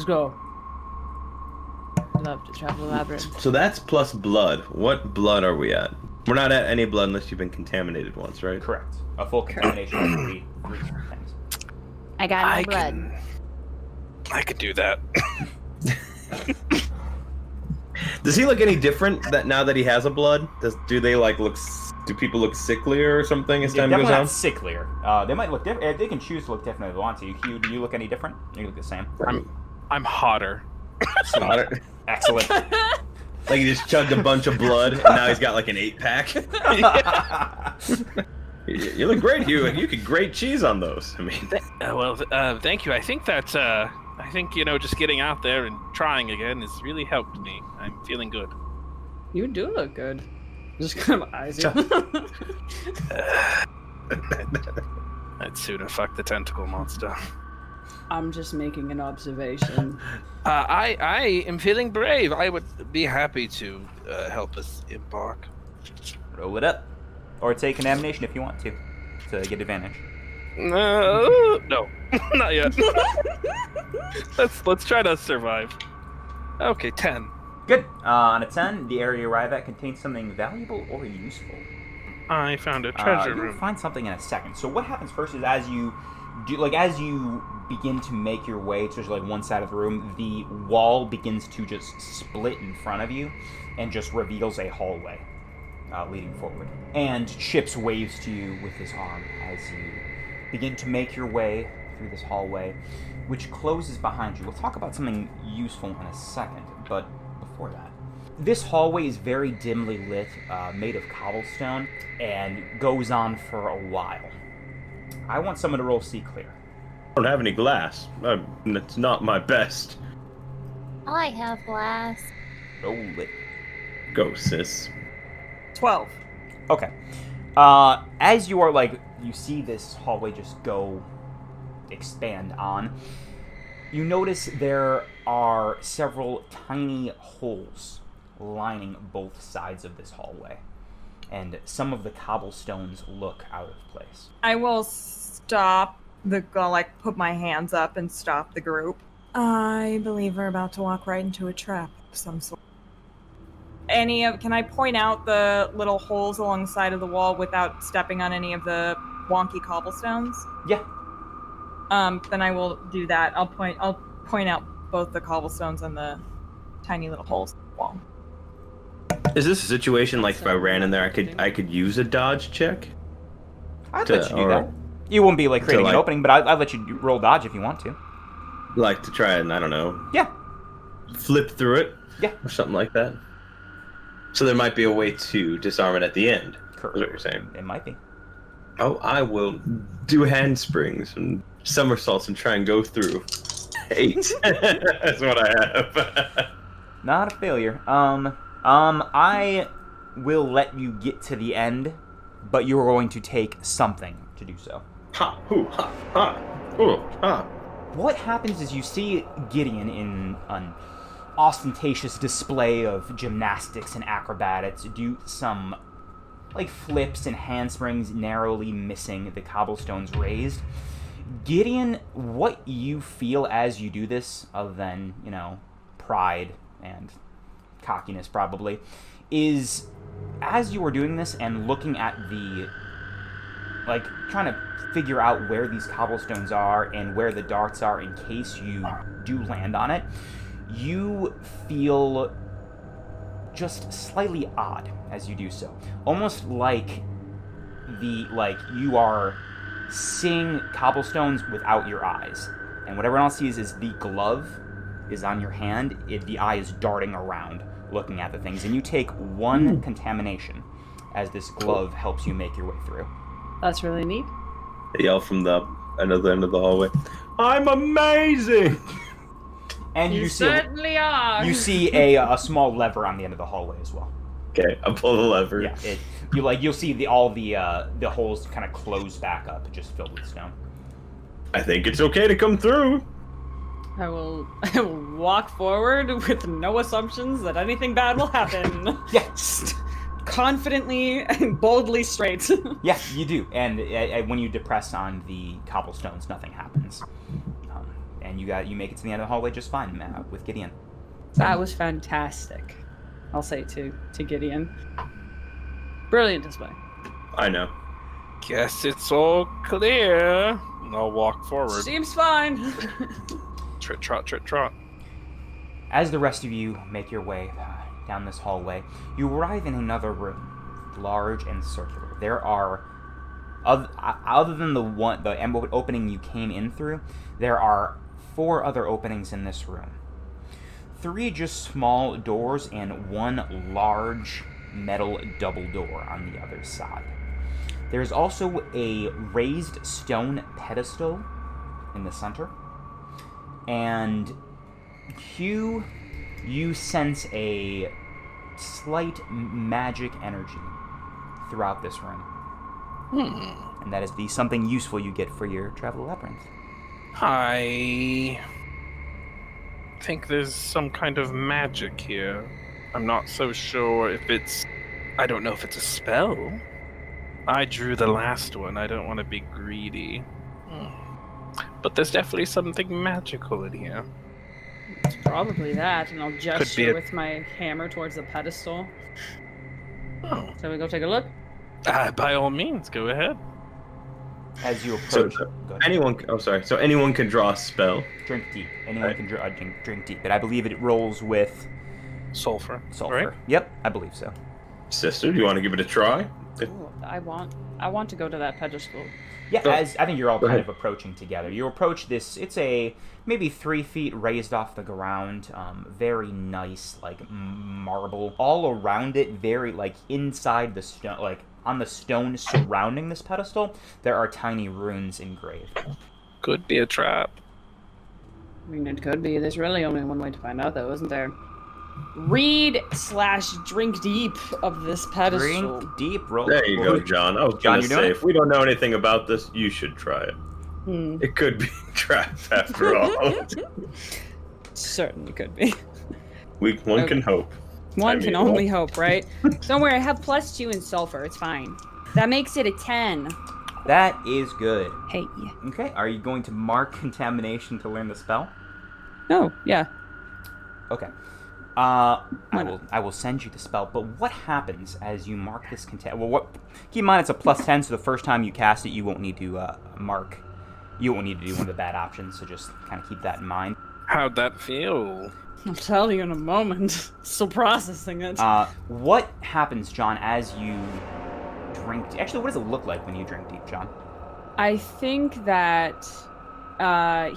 Let's go. Love to travel the labyrinth. So that's plus blood. What blood are we at? We're not at any blood unless you've been contaminated once, right? Correct. A full contamination of three things. I got no blood. I could do that. Does he look any different that now that he has a blood? Do people look sicklier or something as time goes Definitely on? not sicklier. They might look different. They can choose to look different if they want to. Hugh, do you look any different? You look the same. I'm hotter. Hotter. Excellent. Like he just chugged a bunch of blood and now he's got like an 8-pack. You look great, Hugh. You could grate cheese on those. I mean, Thank you. I think that's just getting out there and trying again has really helped me. I'm feeling good. You do look good. Just kind of eyes you. I'd sooner fuck the tentacle monster. I'm just making an observation. I am feeling brave. I would be happy to help us embark. Roll it up. Or take contamination if you want to get advantage. No, not yet. Let's try to survive. Okay, 10. Good. On a 10, the area you arrive at contains something valuable or useful. I found a treasure room. You'll find something in a second. So what happens first is as you begin to make your way to one side of the room, the wall begins to just split in front of you and just reveals a hallway leading forward. And Chips waves to you with his arm as you begin to make your way through this hallway, which closes behind you. We'll talk about something useful in a second, but before that, this hallway is very dimly lit, made of cobblestone, and goes on for a while. I want someone to roll See Clear. I don't have any glass. It's not my best. I have glass. Roll it. Go, sis. 12. Okay. As you are you see this hallway just expand on, you notice there are several tiny holes lining both sides of this hallway, and some of the cobblestones look out of place. I will stop put my hands up and stop the group. I believe we're about to walk right into a trap of some sort. Can I point out the little holes along the side of the wall without stepping on any of the wonky cobblestones? Yeah. Then I will do that. I'll point out both the cobblestones and the tiny little holes in the wall. Is this a situation like if I ran in there, I could use a dodge check? I'd let you do that. You won't be creating an opening, but I'd let you roll dodge if you want to. Like to try and, I don't know. Yeah. Flip through it? Yeah. Or something like that. So there might be a way to disarm it at the end. Correct. Is what you're saying. It might be. Oh, I will do handsprings and somersaults and try and go through. 8. That's what I have. Not a failure. I will let you get to the end, but you are going to take something to do so. Ha, hoo, ha, ha, hoo, ha. What happens is you see Gideon in an ostentatious display of gymnastics and acrobatics do some flips and handsprings, narrowly missing the cobblestones raised. Gideon, what you feel as you do this, other than, pride and cockiness probably, is as you are doing this and looking at the trying to figure out where these cobblestones are and where the darts are in case you do land on it, you feel just slightly odd as you do so. Almost like you are seeing cobblestones without your eyes. And what everyone else sees is the glove is on your hand, the eye is darting around looking at the things, and you take 1 contamination as this glove helps you make your way through. That's really neat. They yell from the another end of the hallway, "I'm amazing!" And You certainly are. You see a small lever on the end of the hallway as well. Okay, I'll pull the lever. Yeah, you'll see all the holes kind of close back up, just filled with stone. I think it's okay to come through. I will walk forward with no assumptions that anything bad will happen. Yes. Confidently and boldly straight. Yeah, you do. And when you depress on the cobblestones, nothing happens. and you make it to the end of the hallway just fine with Gideon. That was fantastic. I'll say to Gideon. Brilliant display. I know. Guess it's all clear. And I'll walk forward. Seems fine. Trit trot, trit trot. As the rest of you make your way down this hallway, you arrive in another room, large and circular. There are, other than the opening you came in through, there are 4 other openings in this room. 3 just small doors and 1 large metal double door on the other side. There's also a raised stone pedestal in the center, and you sense a slight magic energy throughout this room. And that is the something useful you get for your travel labyrinth. I think there's some kind of magic here. I'm not so sure if it's... I don't know if it's a spell. I drew the last one. I don't want to be greedy. But there's definitely something magical in here. It's probably that, and I'll gesture a- with my hammer towards the pedestal. Oh. So we go take a look. By all means, go ahead. As you So approach, go ahead. anyone. Oh, sorry. So anyone can draw a spell. Drink deep. Anyone can drink deep, but I believe it rolls with Sulfur. sulfur. Right? Yep, I believe so. Sister, do you want to give it a try? Ooh, I want to go to that pedestal. Yeah, Go- as I think you're all go kind ahead. of approaching together. You approach this. It's a maybe 3 feet raised off the ground. Very nice, like marble all around it. Very like inside the stone, like on the stone surrounding this pedestal, there are tiny runes engraved. Could be a trap. I mean, it could be. There's really only one way to find out, though, isn't there? Read/drink deep of this pedestal. Drink deep. Roll. There you go, John. I was John, gonna you're say, doing it? if we don't know anything about this, you should try it. It could be a trap after all. Certainly could be. One can hope. One I can mean, only hope, right? Don't worry, I have +2 in sulfur. It's fine. That makes it a 10. That is good. Hey. Okay, are you going to mark contamination to learn the spell? No, yeah. Okay. Why I will send you the spell. But what happens as you mark this keep in mind it's a +10, so the first time you cast it, you won't need to mark. You won't need to do one of the bad options. So just kind of keep that in mind. How'd that feel? I'll tell you in a moment. Still processing it. What happens, John, as you drink? Actually, what does it look like when you drink deep, John? I think that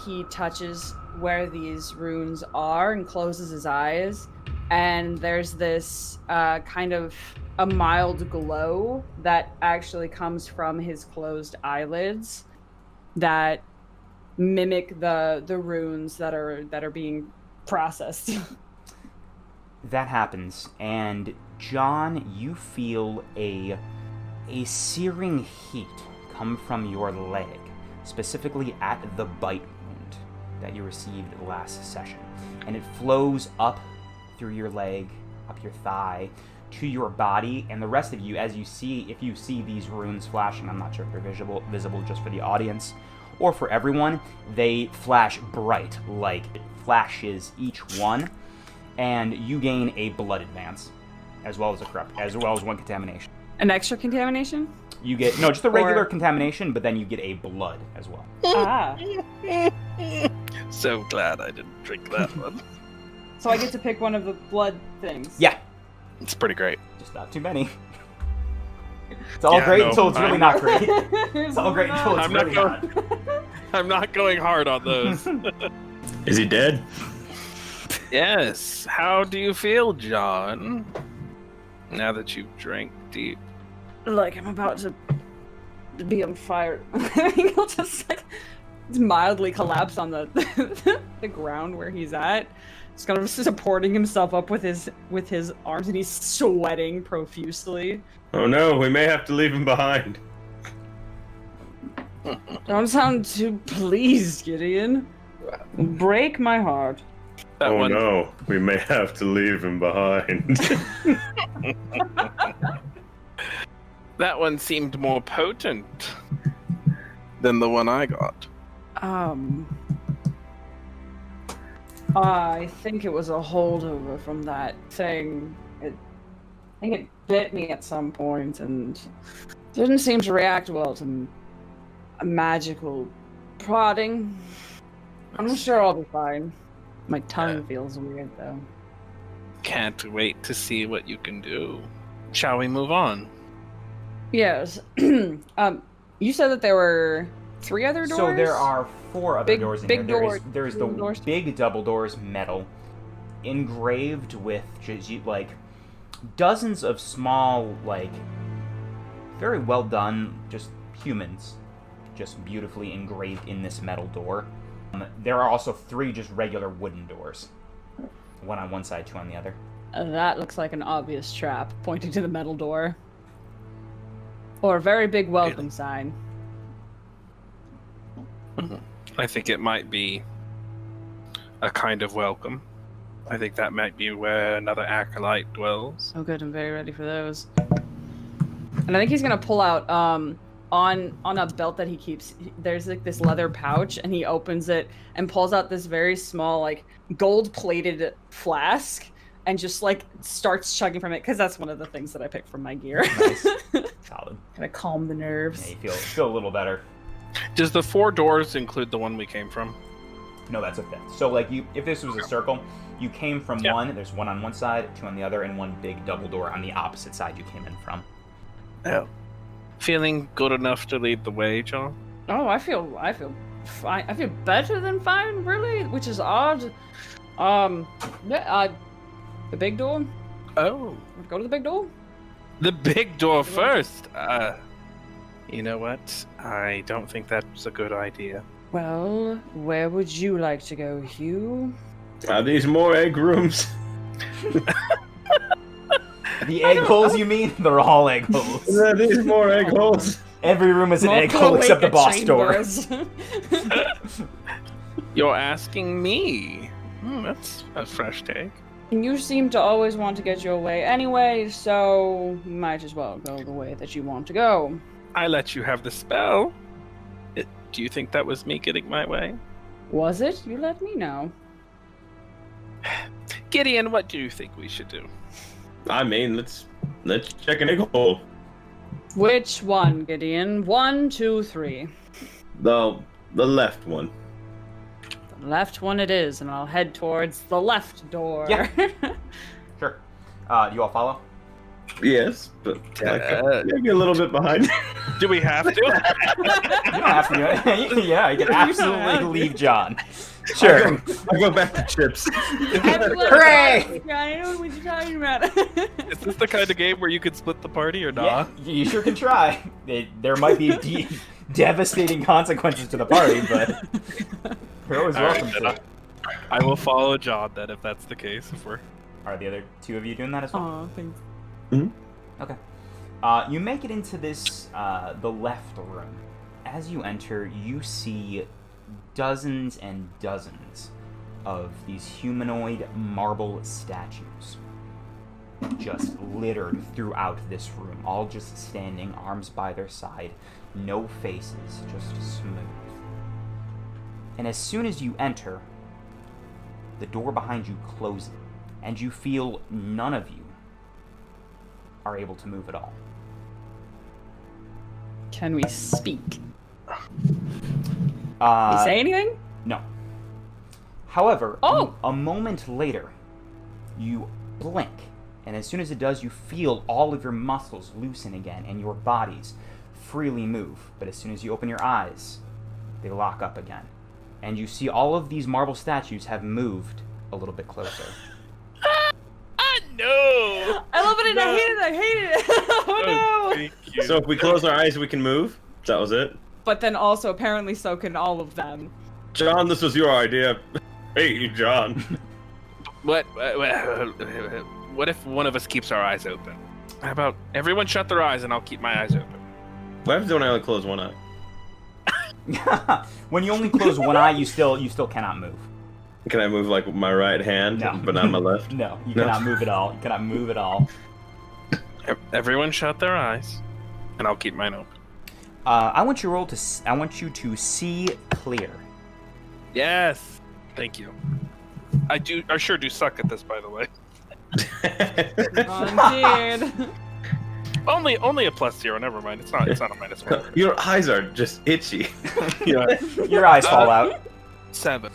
he touches where these runes are and closes his eyes, and there's this kind of a mild glow that actually comes from his closed eyelids that mimic the runes that are being processed. That happens, and John, you feel a searing heat come from your leg, specifically at the bite wound that you received last session, and it flows up through your leg, up your thigh, to your body, and the rest of you, as you see, if you see these runes flashing, I'm not sure if they're visible just for the audience or for everyone, they flash bright, like it flashes each one, and you gain a blood advance, as well as one contamination. An extra contamination? You get just a regular contamination, but then you get a blood as well. Ah. So glad I didn't drink that one. So I get to pick one of the blood things. Yeah, It's pretty great. just not too many. It's all great until it's really not great. It's all great until it's I'm not really going- not. I'm not going hard on those. Is he dead? Yes. How do you feel, John? Now that you've drank deep. Like I'm about to be on fire. I think he'll just mildly collapse on the the ground where he's at. He's kind of supporting himself up with his arms, and he's sweating profusely. Oh no, we may have to leave him behind. Don't sound too pleased, Gideon. Break my heart. That Oh one. no, we may have to leave him behind. That one seemed more potent than the one I got. I think it was a holdover from that thing. I think it bit me at some point and didn't seem to react well to a magical prodding. I'm sure I'll be fine. My tongue feels weird though. Can't wait to see what you can do. Shall we move on? Yes. You said that there were 3 other doors? So there are 4 other doors in here. There's the doors. big double doors, metal, engraved with just like dozens of small, like very well done, just humans, just beautifully engraved in this metal door. There are also 3 just regular wooden doors, one on one side, 2 on the other. That looks like an obvious trap, pointing to the metal door. Or a very big welcome sign. I think it might be a kind of welcome. I think that might be where another acolyte dwells. Oh good, I'm very ready for those. And I think he's gonna pull out, on a belt that he keeps, there's like this leather pouch, and he opens it and pulls out this very small, like, gold-plated flask, and just, like, starts chugging from it, because that's one of the things that I picked from my gear. Nice. Solid. Kind of calm the nerves. Yeah, you feel a little better. Does the 4 doors include the one we came from? No, that's a 5th. So, like, if this was a circle, you came from one, there's 1 on one side, 2 on the other, and 1 big double door on the opposite side you came in from. Oh. Feeling good enough to lead the way, John? Oh, I feel fine. I feel better than fine, really, which is odd. The big door? Oh. Go to the big door? The big door first! You know what? I don't think that's a good idea. Well, where would you like to go, Hugh? Are these more egg rooms? The egg holes, you mean? They're all egg holes. Are these more egg holes? Every room is an egg hole except the boss door. You're asking me? That's a fresh take. You seem to always want to get your way anyway, so might as well go the way that you want to go. I let you have the spell. Do you think that was me getting my way? Was it? You let me know. Gideon, what do you think we should do? I mean, let's check an egg hole. Which one, Gideon? 1, 2, 3. The left one. The left one it is, and I'll head towards the left door. Yeah. Sure. Do you all follow? Yes, but maybe a little bit behind. Do we have to? You don't have to do it. Yeah, you can absolutely leave John. Sure. I go back to chips. Hooray! I know what you're talking about. Is this the kind of game where you could split the party or not? Yeah, you sure can try. There might be devastating consequences to the party, but you're always welcome to. I will follow John then if that's the case. Are the other 2 of you doing that as well? Aw, thanks. Mm-hmm. Okay. You make it into this, the left room. As you enter, you see dozens and dozens of these humanoid marble statues just littered throughout this room, all just standing, arms by their side, no faces, just smooth. And as soon as you enter, the door behind you closes, and you feel none of you are able to move at all. Can we speak? You say anything? No. However, Oh! a moment later, you blink, and as soon as it does, you feel all of your muscles loosen again, and your bodies freely move. But as soon as you open your eyes, they lock up again. And you see all of these marble statues have moved a little bit closer. No! I love it and I hate it. Oh no! Thank you. So if we close our eyes, we can move? That was it? But then also, apparently so can all of them. John, this was your idea. Hey, John. What if one of us keeps our eyes open? How about everyone shut their eyes and I'll keep my eyes open? What happens when I only close one eye? When you only close one eye, you still cannot move. Can I move like my right hand, No. but not my left? No, you cannot move at all. You cannot move at all. Everyone shut their eyes, and I'll keep mine open. I want you to see clear. Yes. Thank you. I sure do suck at this, by the way. Indeed. Only a +0. Never mind. It's not a -1. Your eyes are just itchy. Yeah. Your eyes fall out. 7.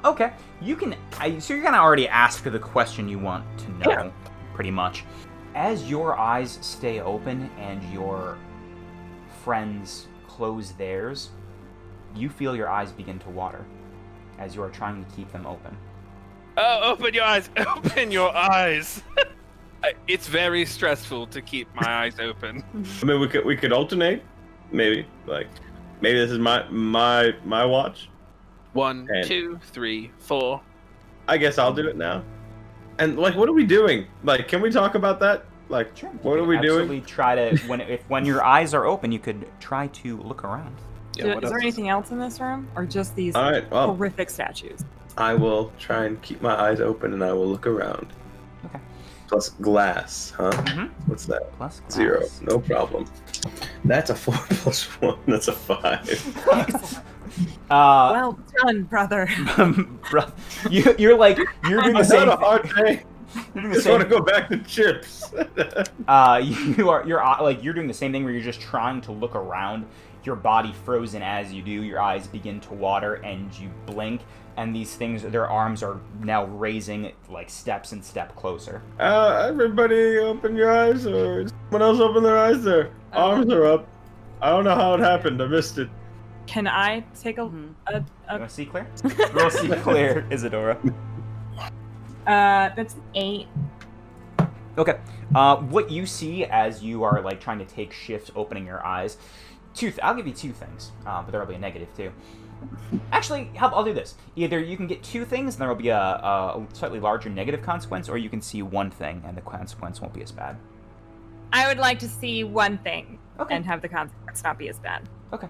Okay. You can. So you're gonna already ask the question you want to know, pretty much. As your eyes stay open and your friends close theirs, you feel your eyes begin to water as you are trying to keep them open. Oh, open your eyes! Open your eyes! It's very stressful to keep my eyes open. I mean, we could alternate, maybe. Like, maybe this is my watch. 1, And- 2, 3, 4. I guess I'll do it now. And like, what are we doing? Like, can we talk about that? Like, what are we doing? Absolutely try to when your eyes are open, you could try to look around. Yeah, what Is there else? anything else in this room, or just these All right. Well, horrific statues? I will try and keep my eyes open, and I will look around. Okay. Plus glass, huh? Mm-hmm. What's that? Plus glass. 0. No problem. That's a 4 plus 1. That's a 5. Well done, brother. Bro, you're doing the I've same. had a hard day. You're doing the Just want to same. go back to chips. You're doing the same thing where you're just trying to look around. Your body frozen as you do. Your eyes begin to water, and you blink. And these things, their arms are now raising like steps and step closer. Everybody open your eyes, or someone else open their eyes there. Arms are up. I don't know how it happened. I missed it. Can I take a You want to see clear? We'll see clear, Isadora. that's 8. Okay. What you see as you are like trying to take shift opening your eyes, I'll give you 2 things, but there will be a negative too. Actually, I'll do this. Either you can get 2 things and there will be a slightly larger negative consequence, or you can see 1 thing and the consequence won't be as bad. I would like to see 1 thing Okay. and have the consequence not be as bad. Okay.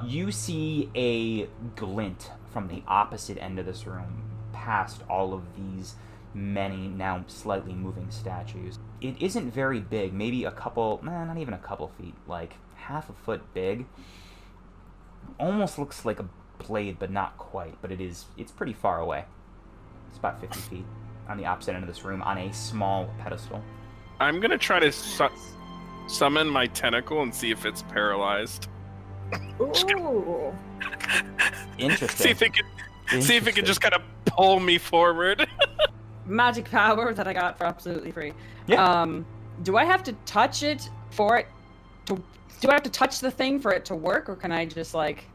You see a glint from the opposite end of this room, past all of these many now slightly moving statues. It isn't very big, maybe a couple, not even a couple feet, like half a foot big. Almost looks like a blade, but not quite, but it's pretty far away. It's about 50 feet on the opposite end of this room on a small pedestal. I'm gonna try to summon my tentacle and see if it's paralyzed. Ooh. Interesting. See if it can just kind of pull me forward. Magic power that I got for absolutely free. Yeah. Do I have to touch it for it to? Do I have to touch the thing for it to work, or can I just like?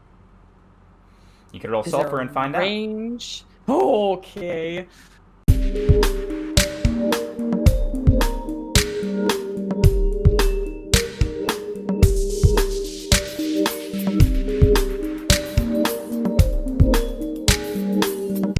You could roll Is there sulfur and find out. range? Okay.